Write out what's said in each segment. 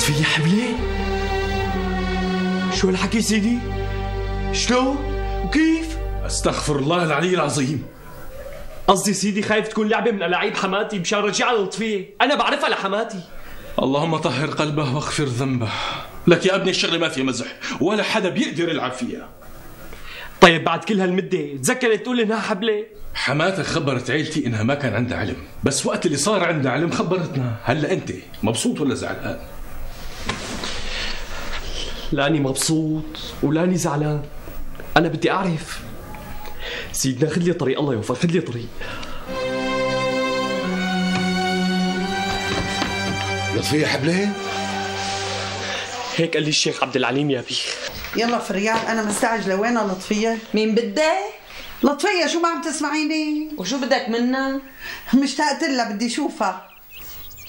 لطفية حبلة؟ شو هالحكي سيدي؟ شلون؟ وكيف؟ استغفر الله العلي العظيم. قصدي سيدي خايف تكون لعبة من ألاعيب حماتي مشان رجعها للطفية، أنا بعرفها لحماتي. اللهم طهر قلبه واغفر ذنبه. لك يا ابني الشغلة ما فيها مزح، ولا حدا بيقدر يلعب فيها. طيب بعد كل هالمدة تذكرت تقول إنها حبلة؟ حماتك خبرت عيلتي إنها ما كان عندها علم، بس وقت اللي صار عندها علم خبرتنا. هلا أنت مبسوط ولا زعلان؟ لاني مبسوط ولاني زعلان، أنا بدي أعرف. سيدنا خذ لي طريق، الله يوفق، خذ لي طريق. لطفية حبلة؟ هيك قال لي الشيخ عبد العليم يا بي. يلا فريال انا مستعجله. وين لطفية؟ مين بدك؟ لطفية شو ما عم تسمعيني؟ وشو بدك منا؟ مشتاقت لها بدي اشوفها.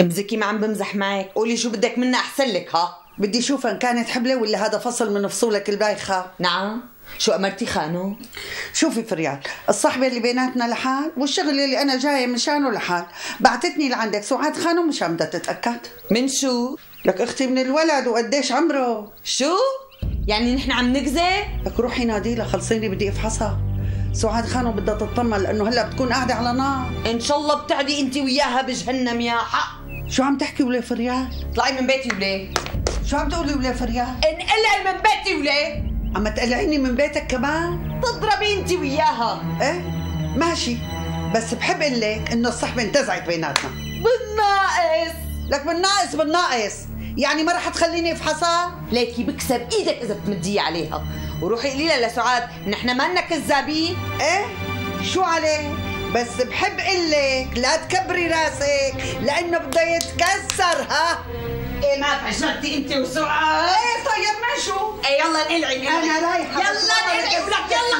امزكي ما عم بمزح معك، قولي شو بدك منا احسن لك. ها بدي اشوفها ان كانت حبلة ولا هذا فصل من فصولك البايخة. نعم. شو امرتي خانو؟ شوفي فريال، الصحبة اللي بيناتنا لحال والشغل اللي انا جاية مشانه لحال. بعتتني لعندك سعاد خانو مشان بدها تتأكد. من شو؟ لك اختي من الولد وقديش عمره. شو؟ يعني نحن عم نكذب؟ لك روحي ناديلها خلصيني بدي افحصها. سعاد خانو بدها تطمن لانه هلا بتكون قاعدة على نار. ان شاء الله بتعدي انت وياها بجهنم يا حق. شو عم تحكي وليه فريال؟ اطلعي من بيتي وليه؟ شو عم تقولي وليه فريال؟ انقلعي من بيتي وليه؟ عم تقلعيني من بيتك كمان؟ تضربي انت وياها. ايه ماشي، بس بحب اقول لك انه الصحبه انتزعت بيناتنا. بالناقص. لك بالناقص يعني ما رح تخليني افحصها؟ ليكي بكسب ايدك اذا بتمديه عليها. وروحي قولي لها لسعاد نحن مالنا كذابين. ايه شو عليه؟ بس بحب اقول لك لا تكبري راسك لانه بده يتكسر. ها ايه ما فشلتي انت وسعاد؟ ايه طيب ماشو. ايه يلا انقلعي. انا رايحه. يلا انقلعي ولك يلا